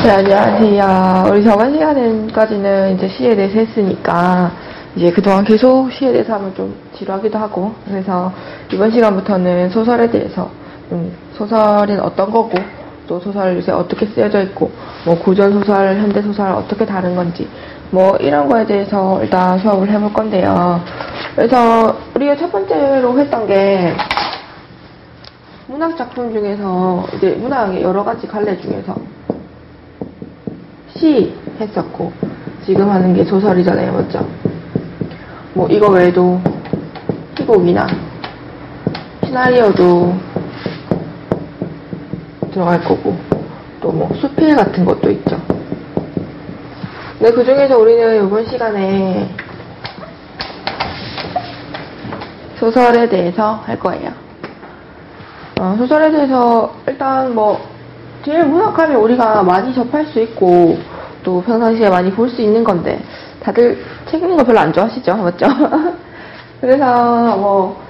네, 안녕하세요. 우리 저번 시간까지는 이제 시에 대해서 했으니까, 이제 그동안 계속 시에 대해서 하면 좀 지루하기도 하고, 그래서 이번 시간부터는 소설에 대해서, 소설은 어떤 거고, 또 소설 요새 어떻게 쓰여져 있고, 뭐 고전소설, 현대소설 어떻게 다른 건지, 뭐 이런 거에 대해서 일단 수업을 해볼 건데요. 그래서 우리가 첫 번째로 했던 게, 문학 작품 중에서, 이제 문학의 여러 가지 갈래 중에서, 시 했었고, 지금 하는 게 소설이잖아요, 맞죠? 뭐 이거 외에도 희곡이나 시나리오도 들어갈 거고, 또 뭐 수필 같은 것도 있죠. 근데 그 중에서 우리는 이번 시간에 소설에 대해서 할 거예요. 소설에 대해서 일단 뭐 제일 문학하면 우리가 많이 접할 수 있고 또 평상시에 많이 볼 수 있는 건데 다들 책 읽는 거 별로 안 좋아하시죠? 맞죠? 그래서 뭐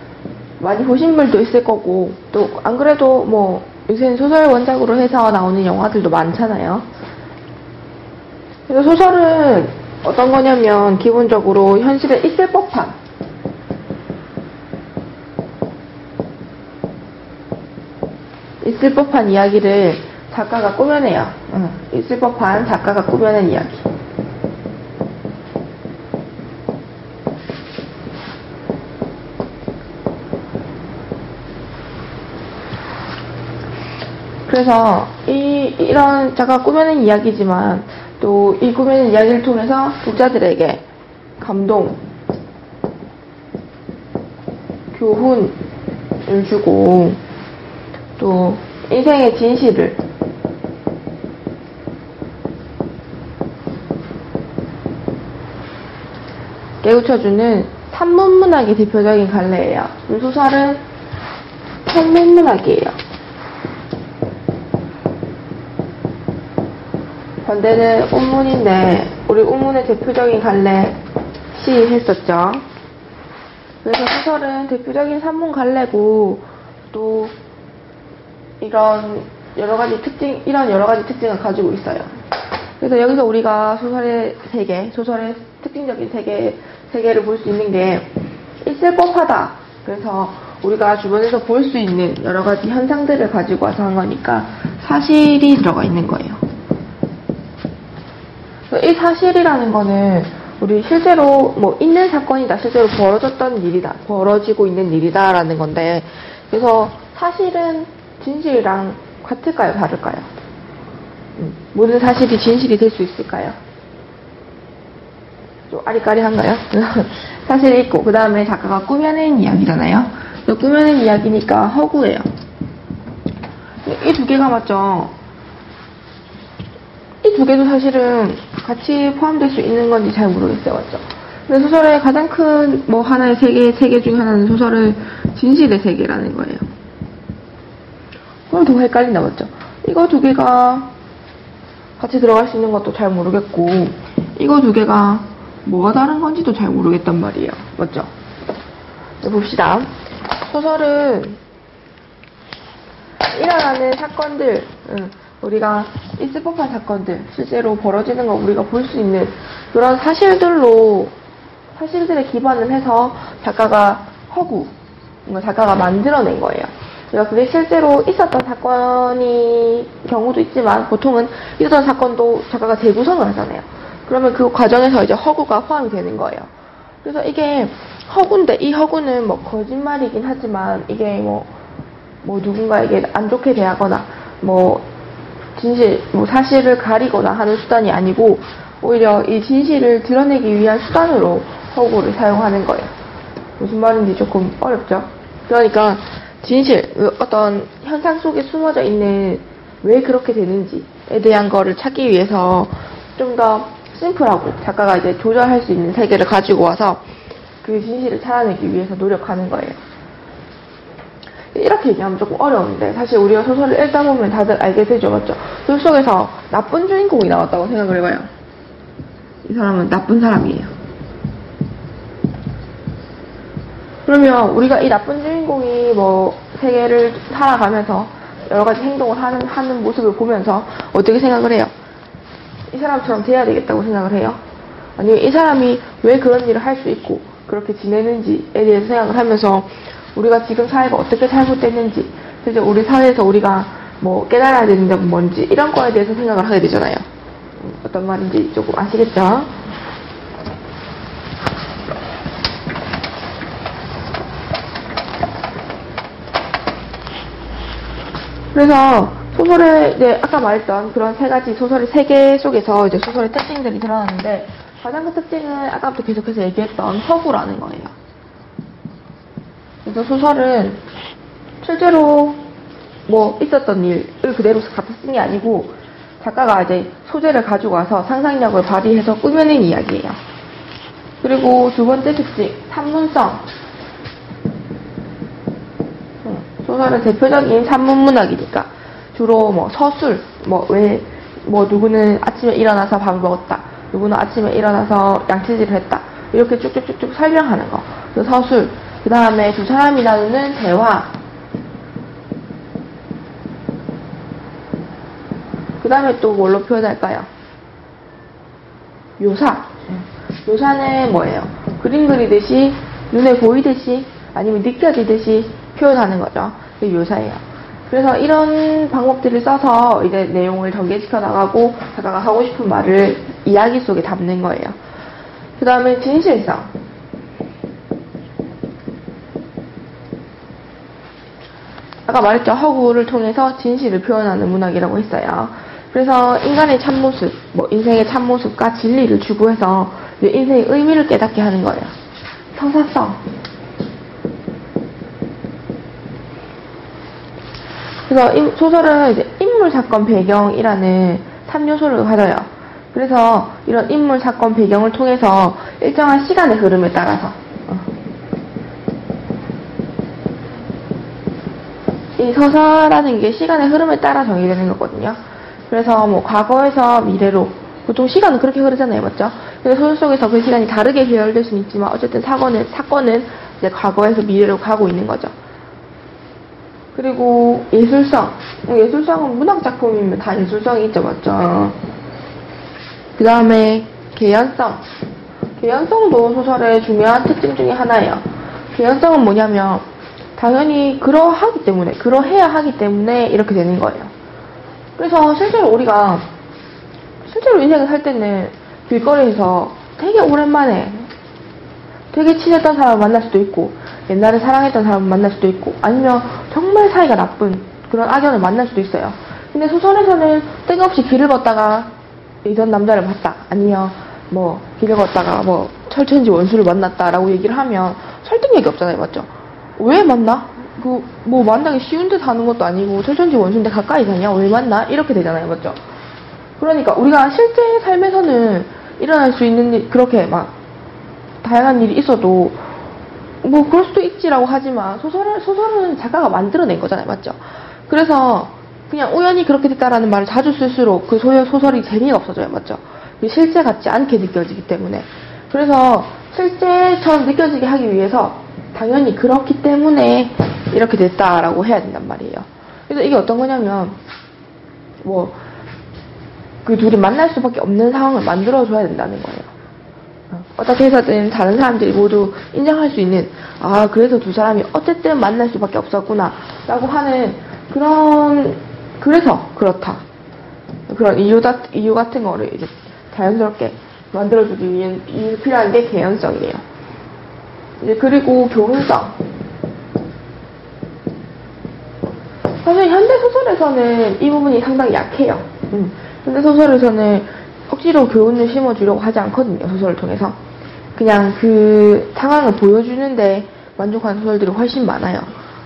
많이 보신 분도 있을 거고 또 안 그래도 뭐 요새는 소설 원작으로 해서 나오는 영화들도 많잖아요. 그래서 소설은 어떤 거냐면 기본적으로 현실에 있을 법한 이야기를 작가가 꾸며내요. 있을 법한 작가가 꾸며낸 이야기. 그래서 이런 작가가 꾸며낸 이야기지만 또 이 꾸며낸 이야기를 통해서 독자들에게 감동, 교훈을 주고 또 인생의 진실을 깨우쳐주는 산문문학이 대표적인 갈래예요. 소설은 산문문학이에요. 반대는 운문인데 우리 운문의 대표적인 갈래 시 했었죠. 그래서 소설은 대표적인 산문 갈래고 또 이런 여러 가지 특징을 가지고 있어요. 그래서 여기서 우리가 소설의 세계, 소설의 특징적인 세계를 볼 수 있는 게 있을 법하다. 그래서 우리가 주변에서 볼 수 있는 여러 가지 현상들을 가지고 와서 한 거니까 사실이 들어가 있는 거예요. 이 사실이라는 거는 우리 실제로 뭐 있는 사건이다, 실제로 벌어졌던 일이다, 벌어지고 있는 일이다라는 건데, 그래서 사실은 진실이랑 같을까요, 다를까요? 모든 사실이 진실이 될 수 있을까요? 좀 아리까리한가요? 사실이 있고 그 다음에 작가가 꾸며낸 이야기잖아요. 꾸며낸 이야기니까 허구예요. 이 두 개가 맞죠? 이 두 개도 사실은 같이 포함될 수 있는 건지 잘 모르겠어요, 맞죠? 근데 소설의 가장 큰 뭐 하나의 세계 중 하나는 소설의 진실의 세계라는 거예요. 그럼 더 헷갈린다, 맞죠? 이거 두 개가 같이 들어갈 수 있는 것도 잘 모르겠고, 이거 두 개가 뭐가 다른 건지도 잘 모르겠단 말이에요. 맞죠? 네, 봅시다. 소설은 일어나는 사건들, 우리가 있을 법한 사건들, 실제로 벌어지는 거 우리가 볼 수 있는 그런 사실들에 기반을 해서 작가가 작가가 만들어낸 거예요. 그러니까 그게 실제로 있었던 사건이 경우도 있지만 보통은 있었던 사건도 작가가 재구성을 하잖아요. 그러면 그 과정에서 이제 허구가 포함이 되는 거예요. 그래서 이게 허구인데 이 허구는 뭐 거짓말이긴 하지만 이게 뭐 누군가에게 안 좋게 대하거나 사실을 가리거나 하는 수단이 아니고 오히려 이 진실을 드러내기 위한 수단으로 허구를 사용하는 거예요. 무슨 말인지 조금 어렵죠? 그러니까 진실, 어떤 현상 속에 숨어져 있는 왜 그렇게 되는지에 대한 거를 찾기 위해서 좀 더 심플하고 작가가 이제 조절할 수 있는 세계를 가지고 와서 그 진실을 찾아내기 위해서 노력하는 거예요. 이렇게 얘기하면 조금 어려운데 사실 우리가 소설을 읽다 보면 다들 알게 되죠, 맞죠? 소설 속에서 나쁜 주인공이 나왔다고 생각을 해봐요. 이 사람은 나쁜 사람이에요. 그러면 우리가 이 나쁜 주인공이 세계를 살아가면서 여러 가지 행동을 하는 모습을 보면서 어떻게 생각을 해요? 이 사람처럼 돼야 되겠다고 생각을 해요? 아니면 이 사람이 왜 그런 일을 할 수 있고 그렇게 지내는지에 대해서 생각을 하면서 우리가 지금 사회가 어떻게 잘못됐는지, 실제 우리 사회에서 우리가 뭐 깨달아야 되는 점은 뭔지, 이런 거에 대해서 생각을 하게 되잖아요. 어떤 말인지 조금 아시겠죠? 그래서 소설에 이제 아까 말했던 그런 세 가지 소설의 세계 속에서 이제 소설의 특징들이 드러나는데, 가장 큰 특징은 아까부터 계속해서 얘기했던 서구라는 거예요. 그래서 소설은 실제로 뭐 있었던 일을 그대로 갖다 쓴 게 아니고 작가가 이제 소재를 가지고 와서 상상력을 발휘해서 꾸며낸 이야기예요. 그리고 두 번째 특징, 산문성. 소설은 대표적인 산문 문학이니까 주로 뭐 서술, 누구는 아침에 일어나서 밥을 먹었다, 누구는 아침에 일어나서 양치질을 했다, 이렇게 쭉쭉쭉쭉 설명하는 거. 그 서술. 그 다음에 두 사람이 나누는 대화. 그 다음에 또 뭘로 표현할까요? 묘사. 묘사는 뭐예요? 그림 그리듯이, 눈에 보이듯이, 아니면 느껴지듯이 표현하는 거죠. 그게 묘사예요. 그래서 이런 방법들을 써서 이제 내용을 전개시켜 나가고 작가가 하고 싶은 말을 이야기 속에 담는 거예요. 그 다음에 진실성. 아까 말했죠. 허구를 통해서 진실을 표현하는 문학이라고 했어요. 그래서 인간의 참모습, 인생의 참모습과 진리를 추구해서 인생의 의미를 깨닫게 하는 거예요. 성사성. 그래서 소설은 이제 인물, 사건, 배경이라는 3요소를 가져요. 그래서 이런 인물, 사건, 배경을 통해서 일정한 시간의 흐름에 따라서 이 서사라는 게 시간의 흐름에 따라 정의되는 거거든요. 그래서 뭐 과거에서 미래로, 보통 시간은 그렇게 흐르잖아요, 맞죠? 근데 소설 속에서 그 시간이 다르게 계열될 수는 있지만 어쨌든 사건은 이제 과거에서 미래로 가고 있는 거죠. 그리고 예술성. 예술성은 문학 작품이면 다 예술성이 있죠, 맞죠? 그 다음에 개연성. 개연성도 소설의 중요한 특징 중에 하나예요. 개연성은 뭐냐면 당연히 그러해야 하기 때문에 이렇게 되는 거예요. 그래서 실제로 인생을 살 때는 길거리에서 되게 오랜만에 되게 친했던 사람을 만날 수도 있고, 옛날에 사랑했던 사람을 만날 수도 있고, 아니면 정말 사이가 나쁜 그런 악연을 만날 수도 있어요. 근데 소설에서는 뜬금없이 길을 걷다가 이전 남자를 봤다, 아니면 길을 걷다가 철천지 원수를 만났다라고 얘기를 하면 설득력이 없잖아요, 맞죠? 왜 만나? 만나기 쉬운 데 사는 것도 아니고 철천지 원수인데 가까이 사냐? 왜 만나? 이렇게 되잖아요, 맞죠? 그러니까 우리가 실제 삶에서는 일어날 수 있는 일, 그렇게 다양한 일이 있어도 그럴 수도 있지라고 하지만 소설은 작가가 만들어낸 거잖아요, 맞죠? 그래서 그냥 우연히 그렇게 됐다라는 말을 자주 쓸수록 그 소설이 재미가 없어져요, 맞죠? 실제 같지 않게 느껴지기 때문에. 그래서 실제처럼 느껴지게 하기 위해서 당연히 그렇기 때문에 이렇게 됐다라고 해야 된단 말이에요. 그래서 이게 어떤 거냐면 그 둘이 만날 수밖에 없는 상황을 만들어줘야 된다는 거예요. 어떻게 해서든 다른 사람들이 모두 인정할 수 있는, 그래서 두 사람이 어쨌든 만날 수밖에 없었구나 라고 하는 그래서 그렇다, 그런 이유 같은 거를 이제 자연스럽게 만들어주기 위해 필요한 게 개연성이에요. 이제 그리고 교훈성. 사실 현대 소설에서는 이 부분이 상당히 약해요. 현대 소설에서는 억지로 교훈을 심어주려고 하지 않거든요, 소설을 통해서. 그냥 그 상황을 보여주는데 만족하는 소설들이 훨씬 많아요.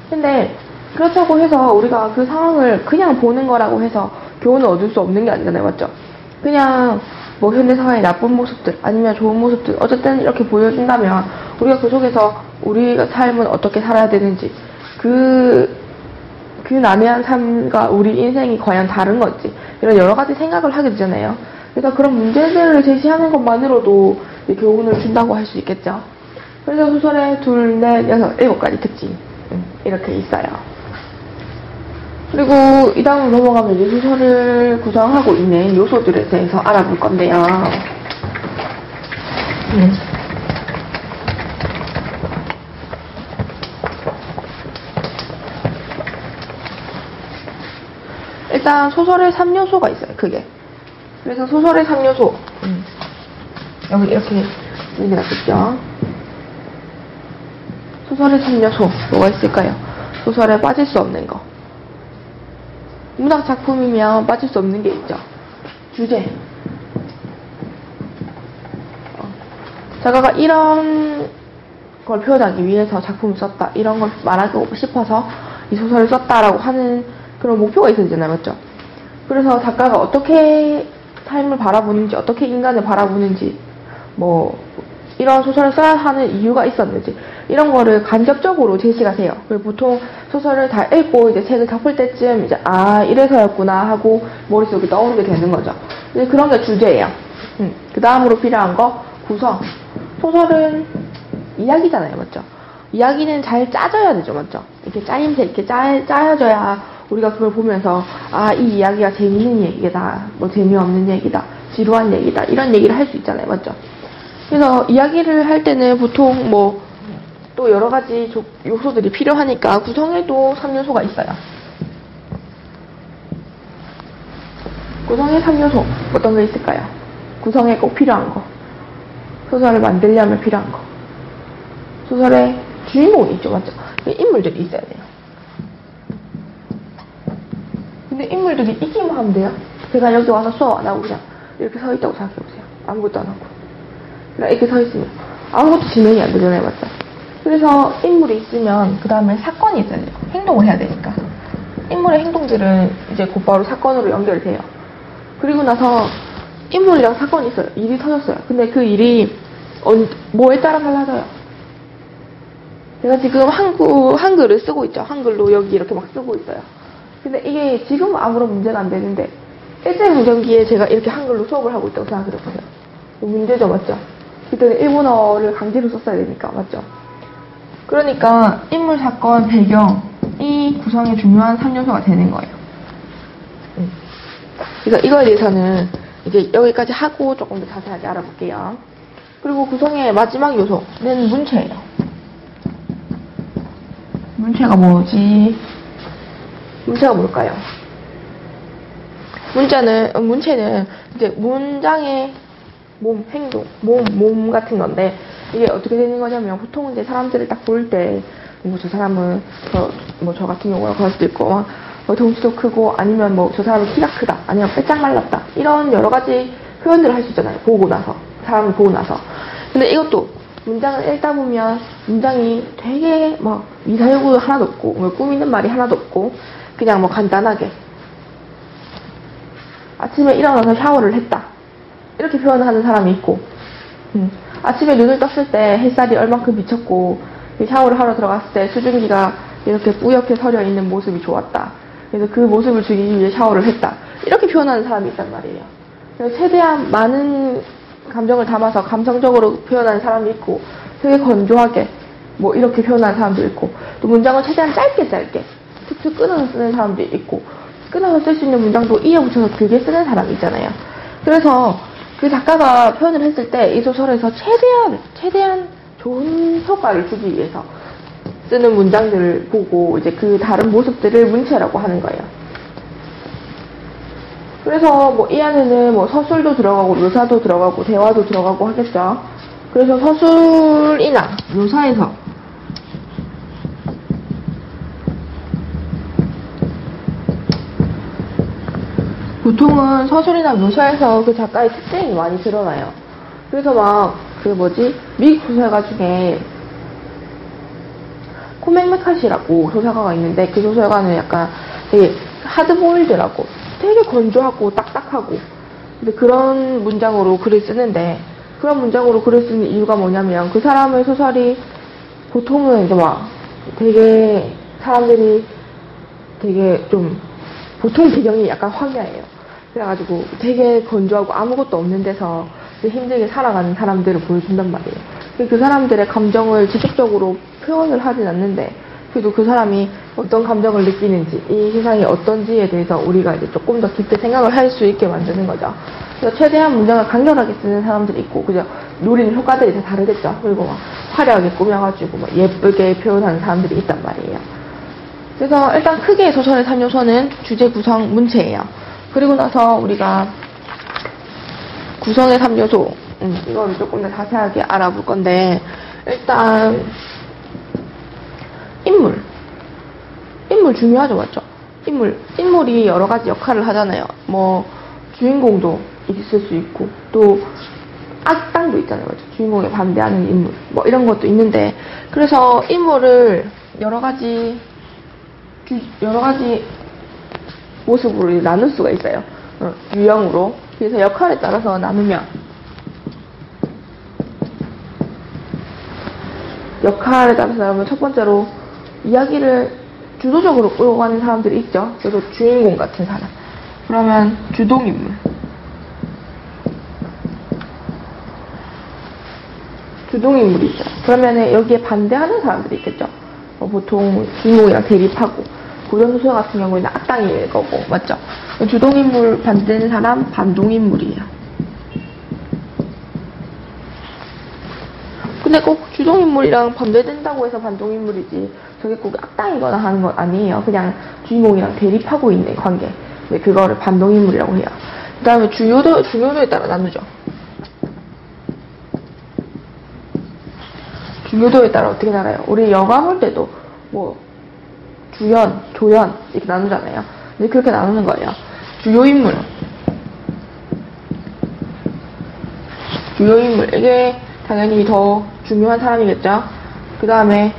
근데 그렇다고 해서 우리가 그 상황을 그냥 보는 거라고 해서 교훈을 얻을 수 없는 게 아니잖아요, 맞죠? 그냥 현대 사회의 나쁜 모습들 아니면 좋은 모습들 어쨌든 이렇게 보여준다면 우리가 그 속에서 우리가 삶은 어떻게 살아야 되는지, 그 난해한 삶과 우리 인생이 과연 다른 건지, 이런 여러 가지 생각을 하게 되잖아요. 그래서 그런 문제들을 제시하는 것만으로도 교훈을 준다고 할 수 있겠죠. 그래서 소설에 2, 4, 6, 7가지 특징 이렇게 있어요. 그리고 이 다음으로 넘어가면 이제 소설을 구성하고 있는 요소들에 대해서 알아볼 건데요. 일단 소설의 3요소가 있어요. 크게. 그래서 소설의 3요소. 여기 이렇게 얘기해놨겠죠. 소설의 3요소 뭐가 있을까요? 소설에 빠질 수 없는 거. 문학 작품이면 빠질 수 없는 게 있죠. 주제. 작가가 이런 걸 표현하기 위해서 작품을 썼다. 이런 걸 말하고 싶어서 이 소설을 썼다라고 하는 그런 목표가 있어야 되잖아요. 맞죠? 그래서 작가가 어떻게 삶을 바라보는지, 어떻게 인간을 바라보는지, 뭐 이런 소설을 써야 하는 이유가 있었는지 이런 거를 간접적으로 제시가 돼요. 그리고 보통 소설을 다 읽고 이제 책을 덮을 때쯤 이제 이래서였구나 하고 머릿속에 떠오르게 되는 거죠. 이제 그런 게 주제예요. 그 다음으로 필요한 거 구성. 소설은 이야기잖아요. 맞죠? 이야기는 잘 짜져야 되죠. 맞죠? 이렇게 짜임새 이렇게 짜여져야 우리가 그걸 보면서 이 이야기가 재밌는 얘기다, 뭐 재미없는 얘기다, 지루한 얘기다 이런 얘기를 할 수 있잖아요. 맞죠? 그래서 이야기를 할 때는 보통 뭐 또 여러 가지 요소들이 필요하니까 구성에도 3요소가 있어요. 구성의 3요소 어떤 게 있을까요? 구성에 꼭 필요한 거. 소설을 만들려면 필요한 거. 소설에 주인공이 있죠. 맞죠? 인물들이 있어야 돼요. 근데 인물들이 있기만 하면 돼요. 제가 여기 와서 수업 안 하고 그냥 이렇게 서 있다고 생각해보세요. 아무것도 안 하고. 그냥 이렇게 서 있으면 아무것도 진행이 안 되잖아요. 맞죠? 그래서 인물이 있으면 그 다음에 사건이 있어야 돼요. 행동을 해야 되니까. 인물의 행동들은 이제 곧바로 사건으로 연결돼요. 그리고 나서 인물이랑 사건이 있어요. 일이 터졌어요. 근데 그 일이 뭐에 따라 달라져요. 제가 지금 한글을 쓰고 있죠. 한글로 여기 이렇게 막 쓰고 있어요. 근데 이게 지금 아무런 문제가 안 되는데 일제강점기에 제가 이렇게 한글로 수업을 하고 있다고 생각해보세요. 문제죠. 맞죠? 그때는 일본어를 강제로 썼어야 되니까. 맞죠? 그러니까 인물, 사건, 배경 이 구성이 중요한 3요소가 되는 거예요. 그래서 이거에 대해서는 이제 여기까지 하고 조금 더 자세하게 알아볼게요. 그리고 구성의 마지막 요소는 문체예요. 문체가 뭐지? 문체가 뭘까요? 문체는 이제 문장의 몸, 행동, 몸 같은 건데 이게 어떻게 되는 거냐면 보통 이제 사람들을 딱 볼 때 뭐 저 사람은 저 같은 경우는 그럴 수도 있고 덩치도 크고 아니면 뭐 저 사람은 키가 크다 아니면 빼짝 말랐다 이런 여러 가지 표현들을 할 수 있잖아요. 사람을 보고 나서. 근데 이것도 문장을 읽다 보면 문장이 되게 막 미사여구 하나도 없고 뭐 꾸미는 말이 하나도 없고 그냥 뭐 간단하게 아침에 일어나서 샤워를 했다 이렇게 표현을 하는 사람이 있고 아침에 눈을 떴을 때 햇살이 얼만큼 비쳤고 샤워를 하러 들어갔을 때 수증기가 이렇게 뿌옇게 서려 있는 모습이 좋았다. 그래서 그 모습을 즐기기 위해 샤워를 했다. 이렇게 표현하는 사람이 있단 말이에요. 그래서 최대한 많은 감정을 담아서 감성적으로 표현하는 사람이 있고 되게 건조하게 뭐 이렇게 표현하는 사람도 있고 또 문장을 최대한 짧게 툭툭 끊어서 쓰는 사람도 있고 끊어서 쓸 수 있는 문장도 이어붙여서 길게 쓰는 사람이 있잖아요. 그래서 그 작가가 표현을 했을 때 이 소설에서 최대한 좋은 효과를 주기 위해서 쓰는 문장들을 보고 이제 그 다른 모습들을 문체라고 하는 거예요. 그래서 뭐 이 안에는 뭐 서술도 들어가고 묘사도 들어가고 대화도 들어가고 하겠죠. 그래서 서술이나 묘사에서 보통은 서술이나 묘사에서 그 작가의 특징이 많이 드러나요. 그래서 막 미국 소설가 중에 코맥 메카시라고 소설가가 있는데 그 소설가는 약간 되게 하드보일드라고 되게 건조하고 딱딱하고 근데 그런 문장으로 글을 쓰는데 그런 문장으로 글을 쓰는 이유가 뭐냐면 그 사람의 소설이 보통은 이제 막 되게 사람들이 되게 좀 보통 배경이 약간 황야예요. 그래가지고 되게 건조하고 아무것도 없는 데서 힘들게 살아가는 사람들을 보여준단 말이에요. 그 사람들의 감정을 직접적으로 표현을 하진 않는데 그래도 그 사람이 어떤 감정을 느끼는지, 이 세상이 어떤지에 대해서 우리가 이제 조금 더 깊게 생각을 할 수 있게 만드는 거죠. 그래서 최대한 문장을 간결하게 쓰는 사람들이 있고, 그죠? 노리는 효과들이 다 다르겠죠. 그리고 막 화려하게 꾸며가지고 막 예쁘게 표현하는 사람들이 있단 말이에요. 그래서 일단 크게 소설의 3요소는 주제, 구성, 문체예요. 그리고 나서 우리가 구성의 3요소, 이거를 조금 더 자세하게 알아볼 건데, 일단 인물 중요하죠, 맞죠? 인물이 여러 가지 역할을 하잖아요. 뭐 주인공도 있을 수 있고, 또 악당도 있잖아요, 맞죠? 주인공에 반대하는 인물, 뭐 이런 것도 있는데, 그래서 인물을 여러 가지 모습으로 나눌 수가 있어요. 유형으로. 그래서 역할에 따라서 나누면, 첫 번째로 이야기를 주도적으로 끌고 가는 사람들이 있죠. 그래서 주인공 같은 사람. 그러면 주동인물. 주동인물이 있죠. 그러면 여기에 반대하는 사람들이 있겠죠. 보통 주인공이랑 대립하고, 고전소설 같은 경우에는 악당일 거고, 맞죠? 주동인물 반대되는 사람, 반동인물이에요. 근데 꼭 주동인물이랑 반대된다고 해서 반동인물이지, 저게 꼭 악당이거나 하는 건 아니에요. 그냥 주인공이랑 대립하고 있는 관계. 그거를 반동인물이라고 해요. 그 다음에 중요도에 따라 나누죠. 중요도에 따라 어떻게 나눠요? 우리 영화 볼 때도 뭐 주연, 조연 이렇게 나누잖아요. 근데 그렇게 나누는 거예요. 주요 인물, 이게 당연히 더 중요한 사람이겠죠. 그 다음에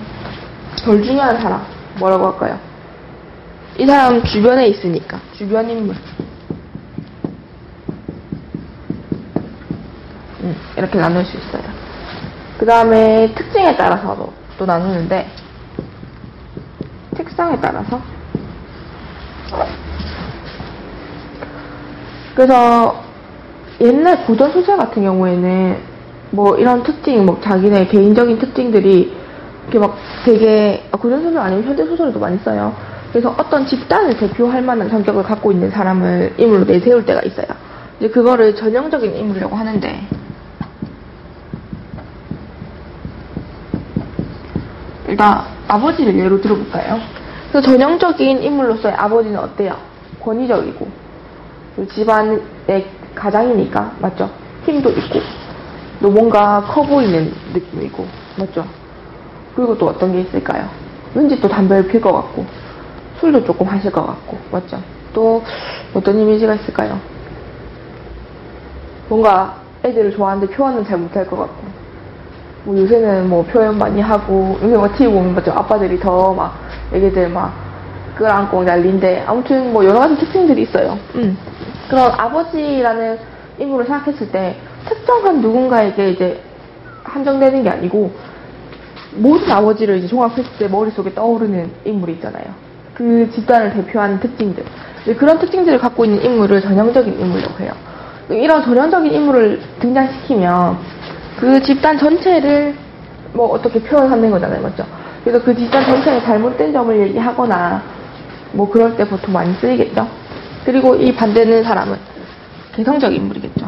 덜 중요한 사람, 뭐라고 할까요? 이 사람 주변에 있으니까 주변 인물. 이렇게 나눌 수 있어요. 그 다음에 특징에 따라서도 또 나누는데, 특성에 따라서. 그래서 옛날 고전 소설 같은 경우에는 뭐 이런 특징, 뭐 자기네 개인적인 특징들이 이렇게 막 되게, 고전 소설 아니면 현대 소설에도 많이 써요. 그래서 어떤 집단을 대표할 만한 성격을 갖고 있는 사람을 인물로 내세울 때가 있어요. 이제 그거를 전형적인 인물이라고 하는데, 일단 아버지를 예로 들어볼까요? 그래서 전형적인 인물로서의 아버지는 어때요? 권위적이고, 집안의 가장이니까, 맞죠? 힘도 있고, 또 뭔가 커 보이는 느낌이고, 맞죠? 그리고 또 어떤 게 있을까요? 왠지 또 담배를 필 것 같고, 술도 조금 하실 것 같고, 맞죠? 또 어떤 이미지가 있을까요? 뭔가 애들을 좋아하는데 표현은 잘 못할 것 같고, 뭐 요새는 뭐 표현 많이 하고, 요새 뭐 TV 보면 맞죠? 아빠들이 더 막 애기들 막 끌어안고 난리인데, 아무튼 뭐 여러 가지 특징들이 있어요. 그런 아버지라는 인물을 생각했을 때 특정한 누군가에게 이제 한정되는 게 아니고, 모든 아버지를 이제 종합했을 때 머릿속에 떠오르는 인물이 있잖아요. 그 집단을 대표하는 특징들. 그런 특징들을 갖고 있는 인물을 전형적인 인물이라고 해요. 이런 전형적인 인물을 등장시키면 그 집단 전체를 뭐 어떻게 표현하는 거잖아요, 맞죠? 그래서 그 집단 전체의 잘못된 점을 얘기하거나 뭐 그럴 때 보통 많이 쓰이겠죠. 그리고 이 반대되는 사람은 개성적인 인물이겠죠.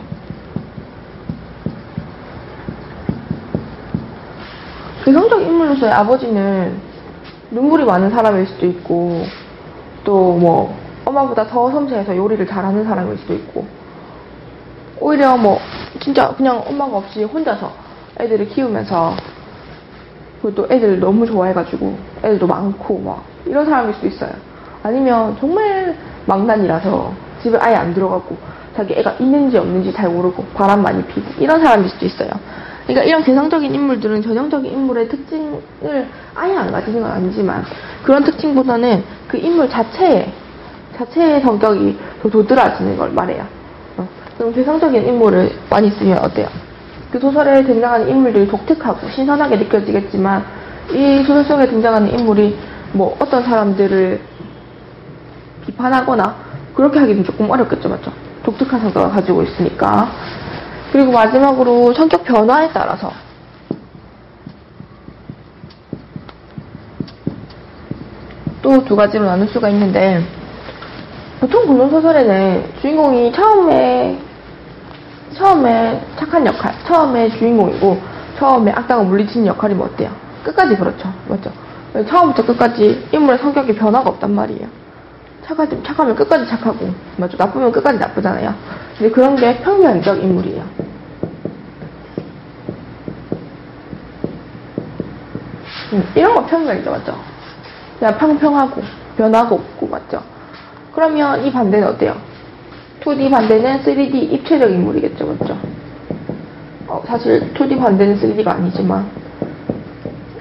개성적 인물로서의 아버지는 눈물이 많은 사람일 수도 있고, 또 뭐 엄마보다 더 섬세해서 요리를 잘하는 사람일 수도 있고, 오히려 뭐 진짜 그냥 엄마가 없이 혼자서 애들을 키우면서, 그리고 또 애들 너무 좋아해가지고 애들도 많고 막 이런 사람일 수도 있어요. 아니면 정말 망난이라서 집에 아예 안 들어가고 자기 애가 있는지 없는지 잘 모르고 바람 많이 피고 이런 사람일 수도 있어요. 그러니까 이런 개성적인 인물들은 전형적인 인물의 특징을 아예 안 가지는 건 아니지만, 그런 특징보다는 그 인물 자체의 성격이 더 도드라지는 걸 말해요. 그럼 개성적인 인물을 많이 쓰면 어때요? 그 소설에 등장하는 인물들이 독특하고 신선하게 느껴지겠지만, 이 소설 속에 등장하는 인물이 뭐 어떤 사람들을 비판하거나 그렇게 하기는 조금 어렵겠죠, 맞죠? 독특한 성격을 가지고 있으니까. 그리고 마지막으로 성격 변화에 따라서, 또 두 가지로 나눌 수가 있는데, 보통 고전소설에는 주인공이 처음에 착한 역할, 처음에 주인공이고, 처음에 악당을 물리치는 역할이 뭐 어때요? 끝까지 그렇죠. 맞죠? 처음부터 끝까지 인물의 성격이 변화가 없단 말이에요. 착하면 끝까지 착하고, 맞죠? 나쁘면 끝까지 나쁘잖아요. 근데 그런 게 평면적 인물이에요. 이런 거 평면이죠, 맞죠? 그냥 평평하고, 변화가 없고, 맞죠? 그러면 이 반대는 어때요? 2D 반대는 3D 입체적 인물이겠죠, 맞죠? 사실 2D 반대는 3D가 아니지만,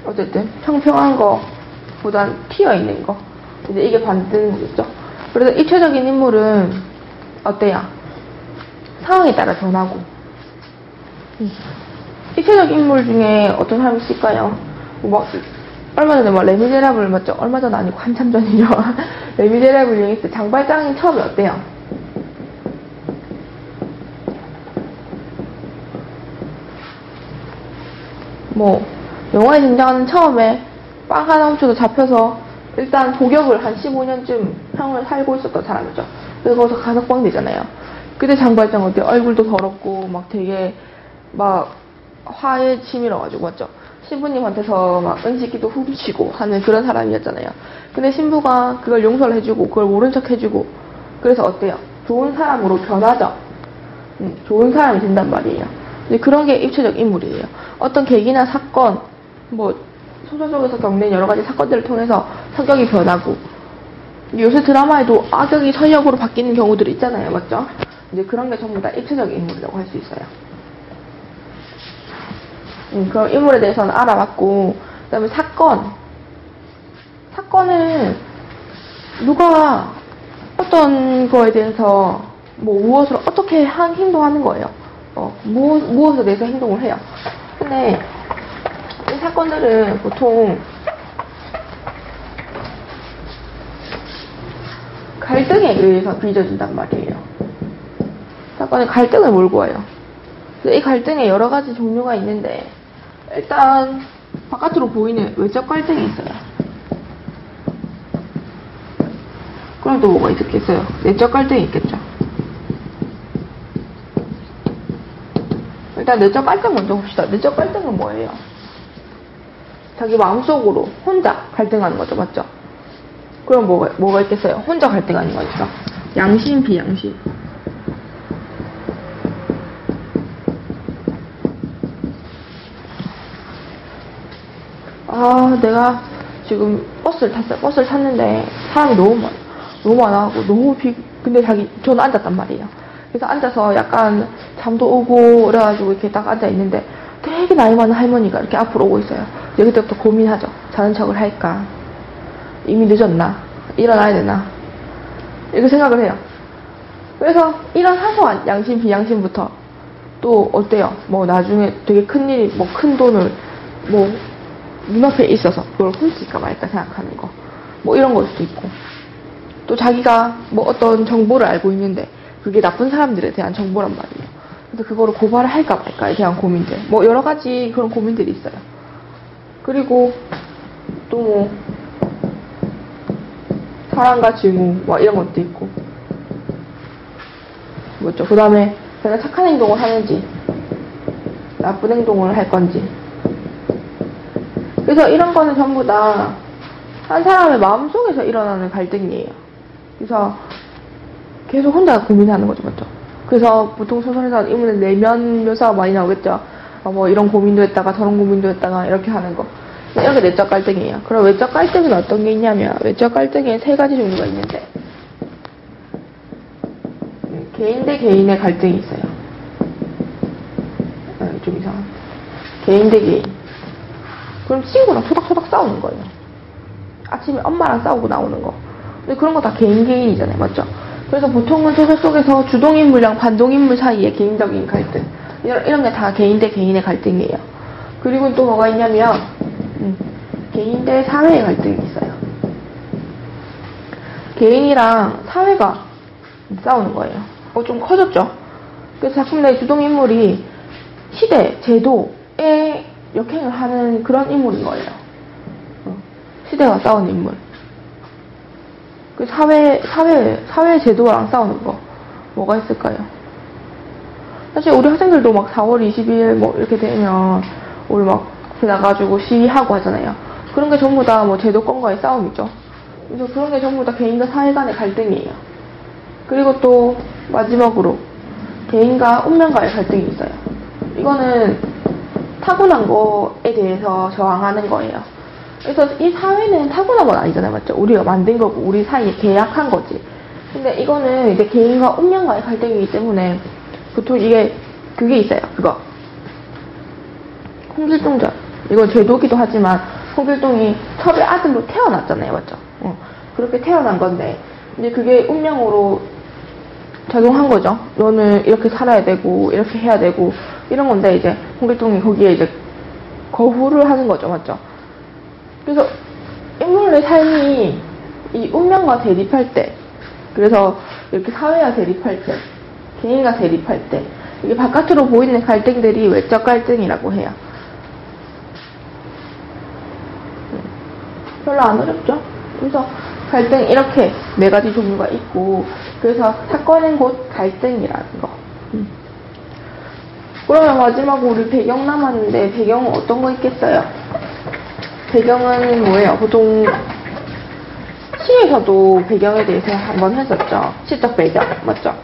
어쨌든 평평한 거보단 튀어있는 거, 이제 이게 반대는 거겠죠. 그래서 입체적인 인물은 어때요? 상황에 따라 변하고. 입체적 인물 중에 어떤 사람이 있을까요? 얼마 전에 레미제라블 맞죠? 얼마 전 아니고 한참 전이죠. 레미제라블 유행했을 때 장발장이 처음에 어때요? 영화에 등장하는 처음에 빵 하나 훔쳐서 잡혀서 일단 복역을 한 15년쯤 형을 살고 있었던 사람이죠. 그래서 거기서 가석방 되잖아요. 그때 장발장 어때요? 얼굴도 더럽고 되게 화에 치밀어가지고 맞죠? 신부님한테서 은식기도 훔치고 하는 그런 사람이었잖아요. 근데 신부가 그걸 용서를 해주고 그걸 모른 척 해주고 그래서 어때요? 좋은 사람으로 변하죠. 좋은 사람이 된단 말이에요. 근데 그런 게 입체적 인물이에요. 어떤 계기나 사건, 소설 속에서 겪는 여러 가지 사건들을 통해서 성격이 변하고 요새 드라마에도 악역이 선역으로 바뀌는 경우들이 있잖아요. 맞죠? 이제 그런 게 전부 다 입체적 인물이라고 할 수 있어요. 그럼 인물에 대해서는 알아봤고, 그 다음에 사건은 누가 어떤 거에 대해서 무엇으로 어떻게 행동하는 거예요. 무엇에 대해서 행동을 해요. 근데 이 사건들은 보통 갈등에 의해서 빚어진단 말이에요. 사건은 갈등을 몰고 와요. 이 갈등에 여러 가지 종류가 있는데 일단 바깥으로 보이는 외적 갈등이 있어요. 그럼 또 뭐가 있겠어요? 내적 갈등이 있겠죠. 일단 내적 갈등 먼저 봅시다. 내적 갈등은 뭐예요? 자기 마음속으로 혼자 갈등하는 거죠. 맞죠? 그럼 뭐가 있겠어요? 혼자 갈등하는 거죠. 양심, 비양심. 내가 지금 버스를 탔어요. 버스를 탔는데 사람이 너무 많아가고 근데 저는 앉았단 말이에요. 그래서 앉아서 약간 잠도 오고 그래가지고 이렇게 딱 앉아 있는데 되게 나이 많은 할머니가 이렇게 앞으로 오고 있어요. 이제 그때부터 고민하죠. 자는 척을 할까? 이미 늦었나? 일어나야 되나? 이렇게 생각을 해요. 그래서 이런 사소한 양심, 비양심부터 또 어때요? 나중에 되게 큰일이, 큰 돈을, 눈앞에 있어서 그걸 훔칠까 말까 생각하는 거. 이런 걸 수도 있고. 또 자기가 어떤 정보를 알고 있는데 그게 나쁜 사람들에 대한 정보란 말이에요. 그래서 그거를 고발을 할까 말까에 대한 고민들. 여러 가지 그런 고민들이 있어요. 그리고 또 사랑과 증오, 이런 것도 있고. 뭐죠? 그 다음에 내가 착한 행동을 하는지, 나쁜 행동을 할 건지. 그래서 이런 거는 전부 다 한 사람의 마음속에서 일어나는 갈등이에요. 그래서 계속 혼자 고민하는 거죠, 맞죠? 그래서 보통 소설에서 인물의 내면 묘사가 많이 나오겠죠. 이런 고민도 했다가 저런 고민도 했다가 이렇게 하는 거. 이렇게 내적 갈등이에요. 그럼 외적 갈등은 어떤 게 있냐면 외적 갈등에 3가지 종류가 있는데 개인 대 개인의 갈등이 있어요. 좀 이상하네. 개인 대 개인. 그럼 친구랑 소닥소닥 싸우는 거예요. 아침에 엄마랑 싸우고 나오는 거. 근데 그런 거 다 개인이잖아요. 맞죠? 그래서 보통은 소설 속에서 주동인물이랑 반동인물 사이의 개인적인 갈등. 이런 게 다 개인 대 개인의 갈등이에요. 그리고 또 뭐가 있냐면, 개인 대 사회의 갈등이 있어요. 개인이랑 사회가 싸우는 거예요. 좀 커졌죠? 그래서 작품 내 주동인물이 시대, 제도에 역행을 하는 그런 인물인 거예요. 시대와 싸우는 인물. 그 사회 제도랑 싸우는 거. 뭐가 있을까요? 사실 우리 학생들도 막 4월 20일 뭐 이렇게 되면 우리 막 나가지고 시위하고 하잖아요. 그런 게 전부 다 뭐 제도권과의 싸움이죠. 그래서 그런 게 전부 다 개인과 사회 간의 갈등이에요. 그리고 또 마지막으로 개인과 운명과의 갈등이 있어요. 이거는 타고난 거에 대해서 저항하는 거예요. 그래서 이 사회는 타고난 건 아니잖아요. 맞죠? 우리가 만든 거고 우리 사이에 계약한 거지. 근데 이거는 이제 개인과 운명과의 갈등이기 때문에 보통 그게 있어요. 그거. 홍길동전. 이건 제도기도 하지만 홍길동이 철의 아들로 태어났잖아요. 맞죠? 그렇게 태어난 건데 이제 그게 운명으로 작용한 거죠. 너는 이렇게 살아야 되고 이렇게 해야 되고 이런 건데 이제 홍길동이 거기에 이제 거부를 하는 거죠. 맞죠? 그래서 인물의 삶이 이 운명과 대립할 때, 그래서 이렇게 사회와 대립할 때, 개인과 대립할 때, 이게 바깥으로 보이는 갈등들이 외적 갈등이라고 해요. 별로 안 어렵죠? 그래서 갈등 이렇게 4가지 종류가 있고, 그래서 사건은 곧 갈등이라는 거. 그러면 마지막으로 우리 배경 남았는데 배경은 어떤 거 있겠어요? 배경은 뭐예요? 보통 시에서도 배경에 대해서 한번 했었죠. 시적 배경, 맞죠?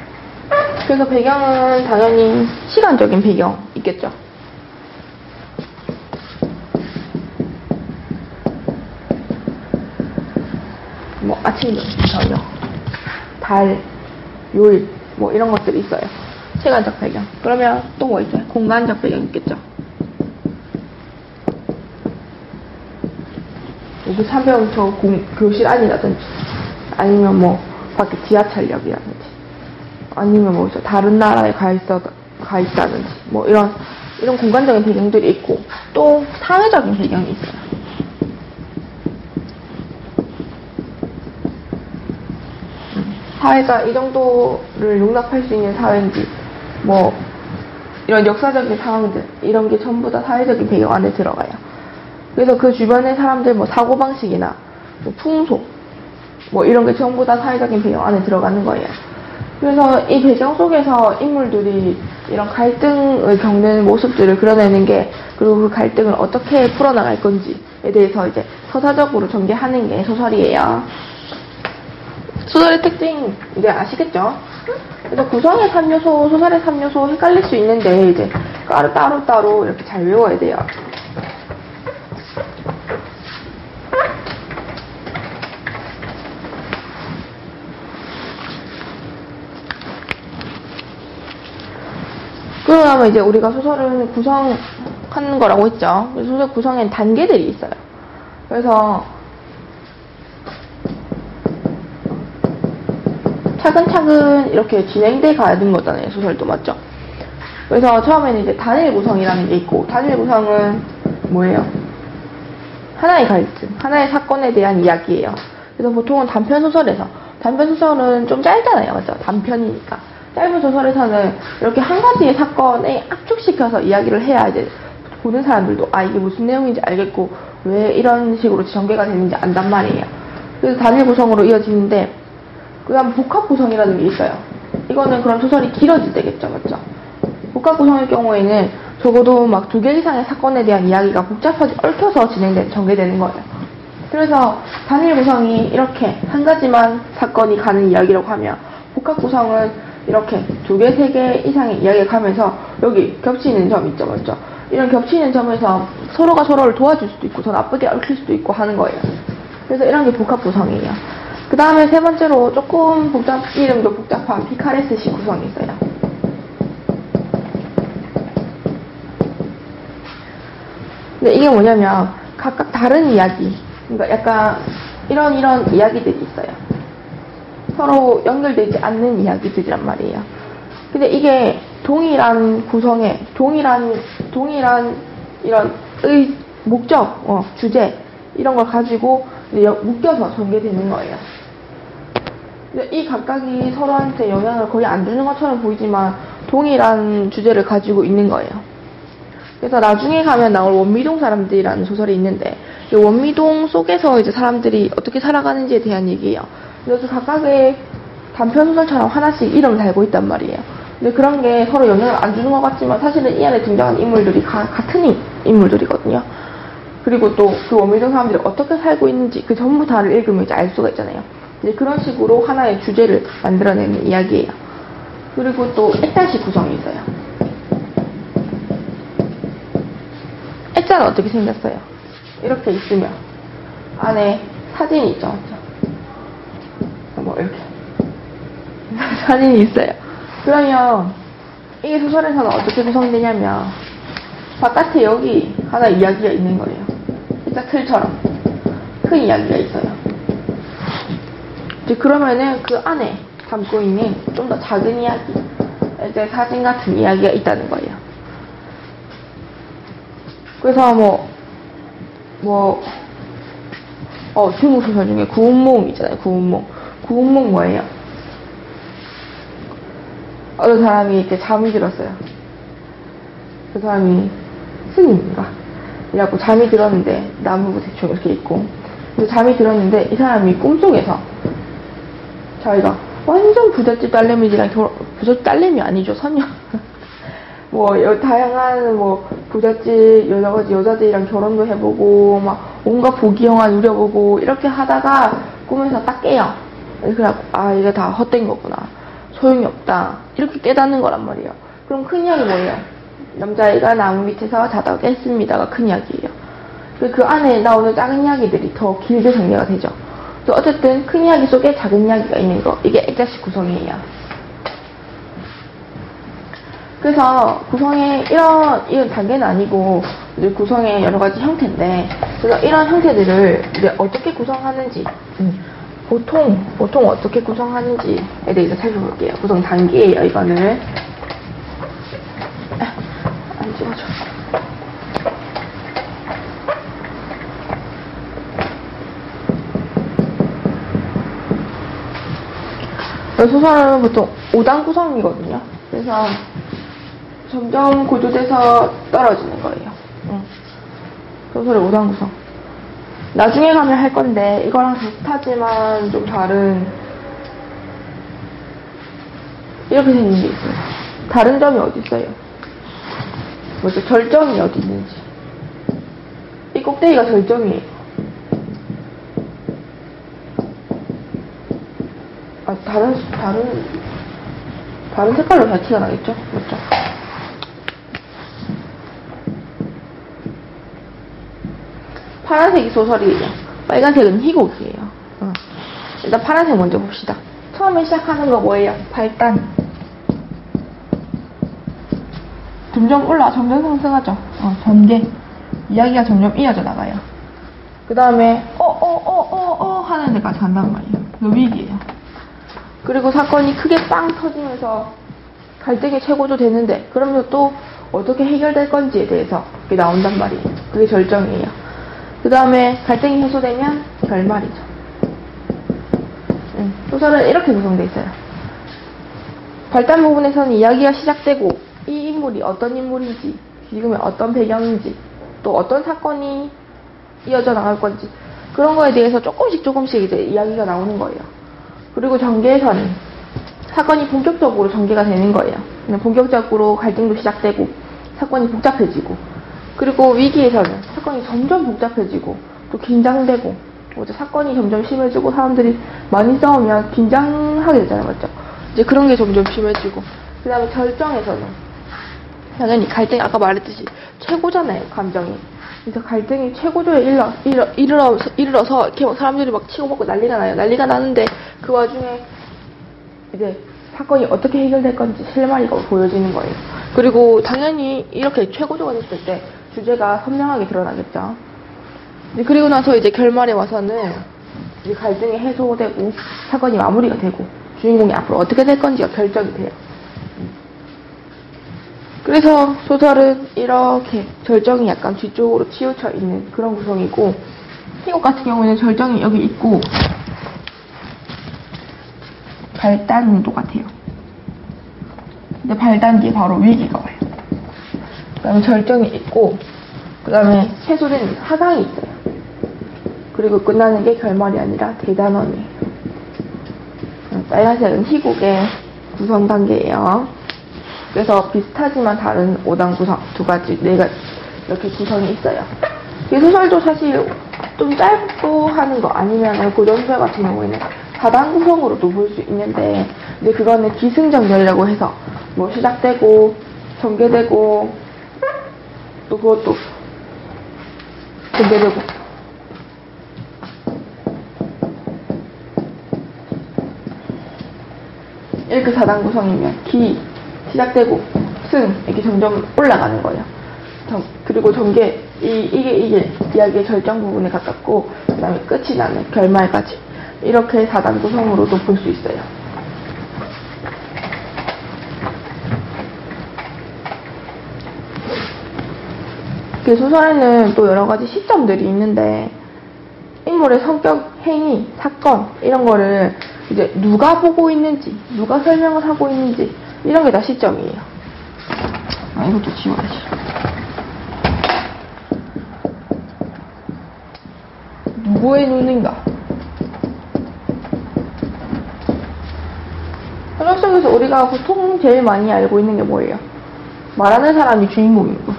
그래서 배경은 당연히 시간적인 배경 있겠죠. 뭐 아침, 저녁, 달, 요일 뭐 이런 것들이 있어요. 시간적 배경. 그러면 또 뭐 있어요? 공간적 배경 있겠죠. 여기 사병터 교실 안이라든지 아니면 뭐 밖에 지하철역이라든지 아니면 뭐 다른 나라에 가 있다든지 뭐 이런 공간적인 배경들이 있고 또 사회적인 배경이 있어요. 사회가 이 정도를 용납할 수 있는 사회인지 뭐 이런 역사적인 상황들 이런 게 전부 다 사회적인 배경 안에 들어가요. 그래서 그 주변의 사람들 뭐 사고방식이나 뭐 풍속 뭐 이런 게 전부 다 사회적인 배경 안에 들어가는 거예요. 그래서 이 배경 속에서 인물들이 이런 갈등을 겪는 모습들을 그려내는 게 그리고 그 갈등을 어떻게 풀어나갈 건지에 대해서 이제 서사적으로 전개하는 게 소설이에요. 소설의 특징 이제 아시겠죠? 그래서 구성의 3요소, 소설의 3요소 헷갈릴 수 있는데 이제 따로 이렇게 잘 외워야 돼요. 그러고 나면 이제 우리가 소설은 구성하는 거라고 했죠. 소설 구성엔 단계들이 있어요. 그래서 차근차근 이렇게 진행돼 가는 거잖아요. 소설도 맞죠? 그래서 처음에는 이제 단일 구성이라는 게 있고 단일 구성은 뭐예요? 하나의 갈등, 하나의 사건에 대한 이야기예요. 그래서 보통은 단편 소설은 좀 짧잖아요. 맞죠? 단편이니까. 짧은 소설에서는 이렇게 한 가지의 사건에 압축시켜서 이야기를 해야 이제 보는 사람들도 이게 무슨 내용인지 알겠고 왜 이런 식으로 전개가 되는지 안단 말이에요. 그래서 단일 구성으로 이어지는데 그 다음 복합 구성이라는 게 있어요. 이거는 그런 소설이 길어질 때겠죠. 맞죠? 복합 구성의 경우에는 적어도 막 2개 이상의 사건에 대한 이야기가 복잡하게 얽혀서 전개되는 거예요. 그래서 단일 구성이 이렇게 한 가지만 사건이 가는 이야기라고 하면 복합 구성은 이렇게 2개, 3개 이상의 이야기가 가면서 여기 겹치는 점 있죠. 맞죠? 이런 겹치는 점에서 서로가 서로를 도와줄 수도 있고 더 나쁘게 얽힐 수도 있고 하는 거예요. 그래서 이런 게 복합 구성이에요. 그 다음에 세 번째로 조금 이름도 복잡한 피카레스식 구성이 있어요. 근데 이게 뭐냐면 각각 다른 이야기, 그러니까 약간 이런 이야기들이 있어요. 서로 연결되지 않는 이야기들이란 말이에요. 근데 이게 동일한 구성에 동일한 이런 목적, 주제 이런 걸 가지고 묶여서 전개되는 거예요. 근데 이 각각이 서로한테 영향을 거의 안 주는 것처럼 보이지만 동일한 주제를 가지고 있는 거예요. 그래서 나중에 가면 나올 원미동 사람들이라는 소설이 있는데 이 원미동 속에서 이제 사람들이 어떻게 살아가는지에 대한 얘기예요. 그래서 각각의 단편 소설처럼 하나씩 이름을 달고 있단 말이에요. 근데 그런 게 서로 영향을 안 주는 것 같지만 사실은 이 안에 등장한 인물들이 같은 인물들이거든요. 그리고 또 그 원밀정 사람들이 어떻게 살고 있는지 그 전부 다를 읽으면 이제 알 수가 있잖아요. 이제 그런 식으로 하나의 주제를 만들어내는 이야기예요. 그리고 또 액자식 구성이 있어요. 액자는 어떻게 생겼어요? 이렇게 있으면 안에 사진이 있죠, 맞죠? 뭐 이렇게 사진이 있어요. 그러면 이게 소설에서는 어떻게 구성되냐면 바깥에 여기 하나 이야기가 있는 거예요. 진짜 틀처럼 큰 이야기가 있어요. 이제 그러면은 그 안에 담고 있는 좀 더 작은 이야기, 이제 사진 같은 이야기가 있다는 거예요. 그래서 중국 소설 중에 구운몽 있잖아요. 구운몽 뭐예요? 어떤 사람이 이렇게 잠이 들었어요. 그 사람이 스님인가? 이라고 잠이 들었는데, 나무 대충 이렇게 있고. 그래서 잠이 들었는데, 이 사람이 꿈속에서 자기가 완전 부잣집 딸내미들이랑 부잣집 딸내미 아니죠, 선녀. 다양한 부잣집 여자들이랑 결혼도 해보고, 온갖 보기 영화 누려보고, 이렇게 하다가 꿈에서 딱 깨요. 그래갖고, 이게 다 헛된 거구나. 소용이 없다. 이렇게 깨닫는 거란 말이에요. 그럼 큰 이야기 뭐예요? 남자아이가 나무 밑에서 자다가 깼습니다가 큰 이야기예요. 그 안에 나오는 작은 이야기들이 더 길게 전개가 되죠. 그래서 어쨌든 큰 이야기 속에 작은 이야기가 있는 거. 이게 액자식 구성이에요. 그래서 구성의 이런 단계는 아니고, 이제 구성의 여러 가지 형태인데, 그래서 이런 형태들을 이제 어떻게 구성하는지, 보통 어떻게 구성하는지에 대해서 살펴볼게요. 구성 단계예요, 이거는. 안 찍어줘. 소설은 보통 5단 구성이거든요. 그래서 점점 고조돼서 떨어지는 거예요. 소설의 5단 구성. 나중에 가면 할 건데 이거랑 비슷하지만 좀 다른 이렇게 생긴 게 있어요. 다른 점이 어디 있어요? 뭐죠? 절정이 어디 있는지. 이 꼭대기가 절정이에요. 다른 색깔로 다 티가 나겠죠? 맞죠? 파란색이 소설이에요. 빨간색은 희곡이에요. 일단 파란색 먼저 봅시다. 처음에 시작하는 거 뭐예요? 발단. 점점 상승하죠. 전개. 이야기가 점점 이어져 나가요. 그 다음에 하는 데까지 간단 말이에요. 그 위기예요. 그리고 사건이 크게 빵 터지면서 갈등이 최고조 되는데, 그러면 또 어떻게 해결될 건지에 대해서 그게 나온단 말이에요. 그게 절정이에요. 그 다음에 갈등이 해소되면 결말이죠. 소설은 이렇게 구성되어 있어요. 발단 부분에서는 이야기가 시작되고, 이 인물이 어떤 인물인지, 지금의 어떤 배경인지, 또 어떤 사건이 이어져 나갈 건지, 그런 거에 대해서 조금씩 이제 이야기가 나오는 거예요. 그리고 전개에서는 사건이 본격적으로 전개가 되는 거예요. 본격적으로 갈등도 시작되고, 사건이 복잡해지고, 그리고 위기에서는 사건이 점점 복잡해지고, 또 긴장되고, 사건이 점점 심해지고, 사람들이 많이 싸우면 긴장하게 되잖아요, 맞죠? 이제 그런 게 점점 심해지고, 그 다음에 절정에서는 당연히 갈등이 아까 말했듯이 최고잖아요, 감정이. 그래서 갈등이 최고조에 이르러서 이렇게 막 사람들이 막 치고받고 난리가 나요. 난리가 나는데 그 와중에 이제 사건이 어떻게 해결될 건지 실마리가 보여지는 거예요. 그리고 당연히 이렇게 최고조가 됐을 때 주제가 선명하게 드러나겠죠. 그리고 나서 이제 결말에 와서는 이제 갈등이 해소되고 사건이 마무리가 되고 주인공이 앞으로 어떻게 될 건지가 결정이 돼요. 그래서 소설은 이렇게 절정이 약간 뒤쪽으로 치우쳐 있는 그런 구성이고, 희곡 같은 경우에는 절정이 여기 있고 발단도 같아요. 근데 발단 뒤에 바로 위기가 와요. 그 다음에 절정이 있고, 그 다음에 해소된 하강이 있어요. 그리고 끝나는 게 결말이 아니라 대단원이에요. 빨간색은 희곡의 구성 단계예요. 그래서 비슷하지만 다른 5단 구성 두 가지, 네 가지 이렇게 구성이 있어요. 이 소설도 사실 좀 짧고 하는 거 아니면 고전소설 같은 경우에는 4단 구성으로도 볼 수 있는데, 이제 그거는 기승전결이라고 해서 뭐 시작되고 전개되고 또 그것도 전개되고 이렇게 4단 구성이면 기 시작되고 승 이렇게 점점 올라가는 거예요. 그리고 전개 이게 이야기의 절정 부분에 가깝고, 그 다음에 끝이 나는 결말까지 이렇게 4단 구성으로도 볼 수 있어요. 그 소설에는 또 여러 가지 시점들이 있는데, 인물의 성격, 행위, 사건 이런 거를 이제 누가 보고 있는지, 누가 설명을 하고 있는지 이런 게 다 시점이에요. 이것도 지워야지. 누구의 눈인가? 현실 속에서 우리가 보통 제일 많이 알고 있는 게 뭐예요? 말하는 사람이 주인공이고,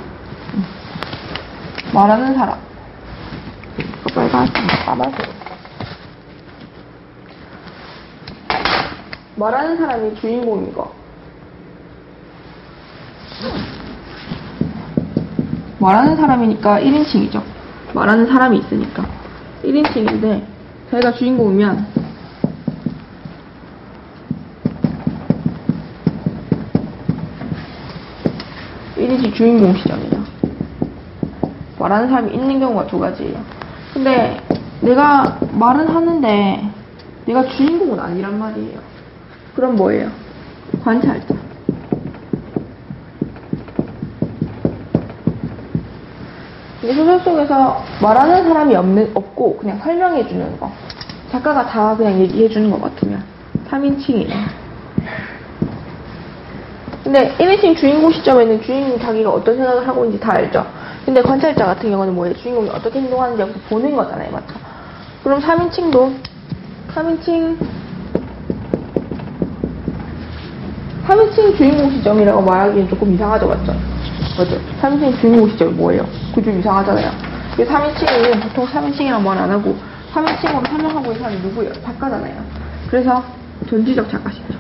말하는 사람. 빨간색. 말하는 사람이 주인공이고, 말하는 사람이니까 1인칭이죠. 말하는 사람이 있으니까 1인칭인데, 자기가 주인공이면 주인공 시점이에요. 말하는 사람이 있는 경우가 두 가지예요. 근데 내가 말은 하는데 내가 주인공은 아니란 말이에요. 그럼 뭐예요? 관찰자. 이게 소설 속에서 말하는 사람이 없고 그냥 설명해주는 거, 작가가 다 그냥 얘기해주는 것 같으면 3인칭이에요. 근데 1인칭 주인공 시점에는 주인공이 자기가 어떤 생각을 하고 있는지 다 알죠. 근데 관찰자 같은 경우는 뭐예요? 주인공이 어떻게 행동하는지 보는 거잖아요. 맞죠? 그럼 3인칭 주인공 시점이라고 말하기엔 조금 이상하죠. 맞죠? 3인칭 주인공 시점이 뭐예요? 그거 좀 이상하잖아요. 3인칭은 보통 3인칭이라고 말 안 하고 3인칭으로 설명하고 있는 사람이 누구예요? 작가잖아요. 그래서 전지적 작가 시점.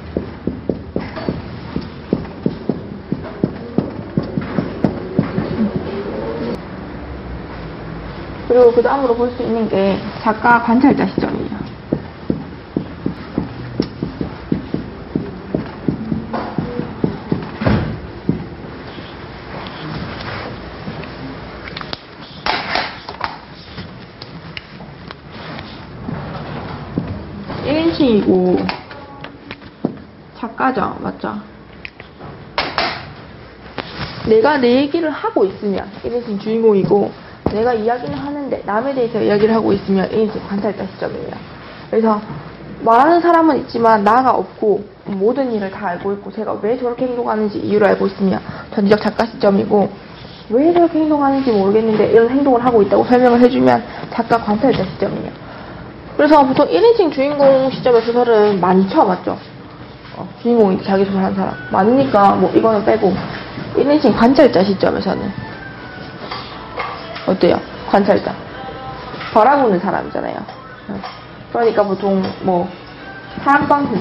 그리고 그 다음으로 볼 수 있는 게 작가 관찰자 시점이에요. 이고 작가죠. 맞죠? 내가 내 얘기를 하고 있으면 1인칭 주인공이고, 내가 이야기를 하는데 남에 대해서 이야기를 하고 있으면 1인칭 관찰자 시점이에요. 그래서 말하는 사람은 있지만 나가 없고 모든 일을 다 알고 있고 제가 왜 저렇게 행동하는지 이유를 알고 있으면 전지적 작가 시점이고, 왜 저렇게 행동하는지 모르겠는데 이런 행동을 하고 있다고 설명을 해주면 작가 관찰자 시점이에요. 그래서 보통 1인칭 주인공 시점의 소설은 많죠. 맞죠? 주인공이 자기 소설한 사람 많으니까 뭐 이거는 빼고 1인칭 관찰자 시점에서는 어때요? 관찰자 바라보는 사람이잖아요. 그러니까 보통 뭐 사랑방송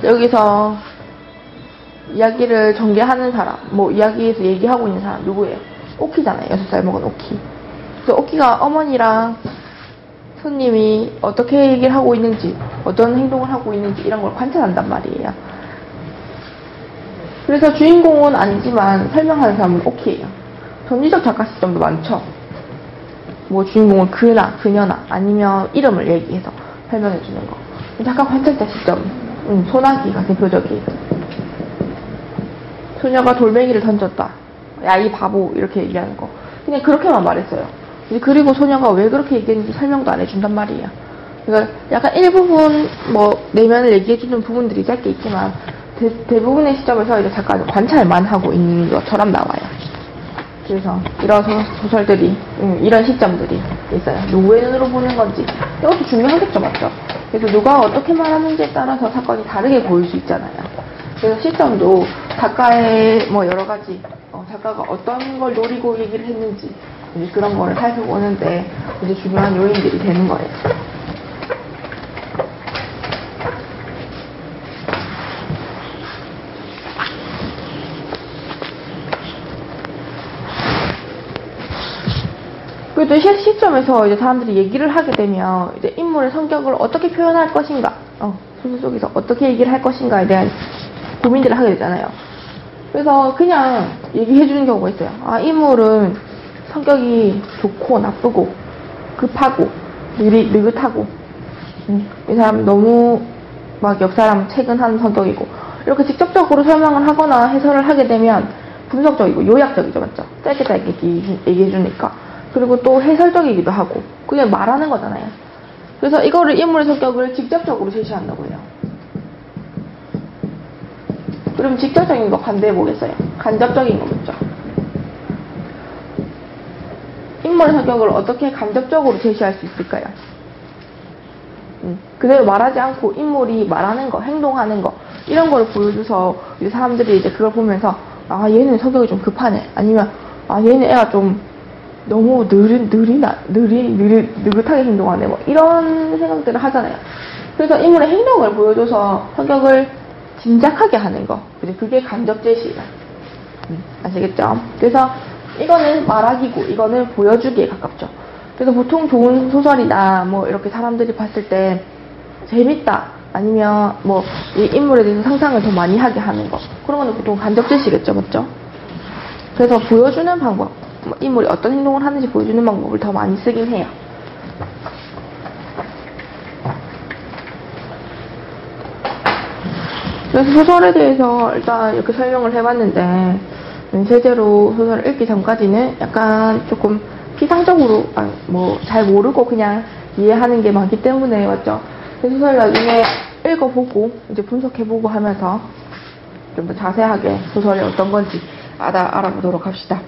여기서 이야기를 전개하는 사람, 뭐 이야기에서 얘기하고 있는 사람 누구예요? 오키잖아요. 6살 먹은 오키. 그래서 오키가 어머니랑 손님이 어떻게 얘기를 하고 있는지, 어떤 행동을 하고 있는지 이런 걸 관찰한단 말이에요. 그래서 주인공은 아니지만 설명하는 사람은 오키예요. 전지적 작가 시점도 많죠. 뭐 주인공은 그나 그녀나 아니면 이름을 얘기해서 설명해주는 거. 작가 관찰자 시점, 소나기가 대표적이에요. 소녀가 돌멩이를 던졌다. 야, 이 바보. 이렇게 얘기하는 거. 그냥 그렇게만 말했어요. 그리고 소녀가 왜 그렇게 얘기했는지 설명도 안 해준단 말이에요. 그러니까 약간 일부분 뭐 내면을 얘기해주는 부분들이 짧게 있지만 대부분의 시점에서 이제 작가는 관찰만 하고 있는 것처럼 나와요. 그래서 이런 소설들이, 이런 시점들이 있어요. 누구의 눈으로 보는 건지. 이것도 중요하겠죠, 맞죠? 그래서 누가 어떻게 말하는지에 따라서 사건이 다르게 보일 수 있잖아요. 그래서 시점도 작가의 뭐 여러 가지, 작가가 어떤 걸 노리고 얘기를 했는지, 이제 그런 거를 살펴보는데 이제 중요한 요인들이 되는 거예요. 그리고 또 시점에서 이제 사람들이 얘기를 하게 되면 이제 인물의 성격을 어떻게 표현할 것인가, 소설 속에서 어떻게 얘기를 할 것인가에 대한 고민들을 하게 되잖아요. 그래서 그냥 얘기해주는 경우가 있어요. 아, 인물은 성격이 좋고 나쁘고 급하고 느긋하고, 이 사람 너무 막 역사람 체근한 성격이고, 이렇게 직접적으로 설명을 하거나 해설을 하게 되면 분석적이고 요약적이죠, 맞죠? 짧게 얘기해주니까. 그리고 또 해설적이기도 하고, 그냥 말하는 거잖아요. 그래서 이거를 인물의 성격을 직접적으로 제시한다고 해요. 그럼 직접적인 거 반대해 보겠어요? 간접적인 거겠죠. 인물의 성격을 어떻게 간접적으로 제시할 수 있을까요? 그대로 말하지 않고 인물이 말하는 거, 행동하는 거, 이런 거를 보여줘서 이제 사람들이 이제 그걸 보면서, 아, 얘는 성격이 좀 급하네. 아니면, 아, 얘는 애가 좀 너무 느긋하게 행동하네. 뭐, 이런 생각들을 하잖아요. 그래서 인물의 행동을 보여줘서 성격을 짐작하게 하는 거. 그게 간접 제시예요. 아시겠죠? 그래서 이거는 말하기고, 이거는 보여주기에 가깝죠. 그래서 보통 좋은 소설이나 뭐 이렇게 사람들이 봤을 때 재밌다, 아니면 뭐 이 인물에 대해서 상상을 더 많이 하게 하는 거, 그런 거는 보통 간접 제시겠죠, 맞죠? 그래서 보여주는 방법, 인물이 어떤 행동을 하는지 보여주는 방법을 더 많이 쓰긴 해요. 그래서 소설에 대해서 일단 이렇게 설명을 해봤는데, 실제로 소설을 읽기 전까지는 약간 조금 피상적으로, 잘 모르고 그냥 이해하는 게 많기 때문에, 맞죠? 그래서 소설 나중에 읽어보고, 이제 분석해보고 하면서 좀 더 자세하게 소설이 어떤 건지 알아보도록 합시다.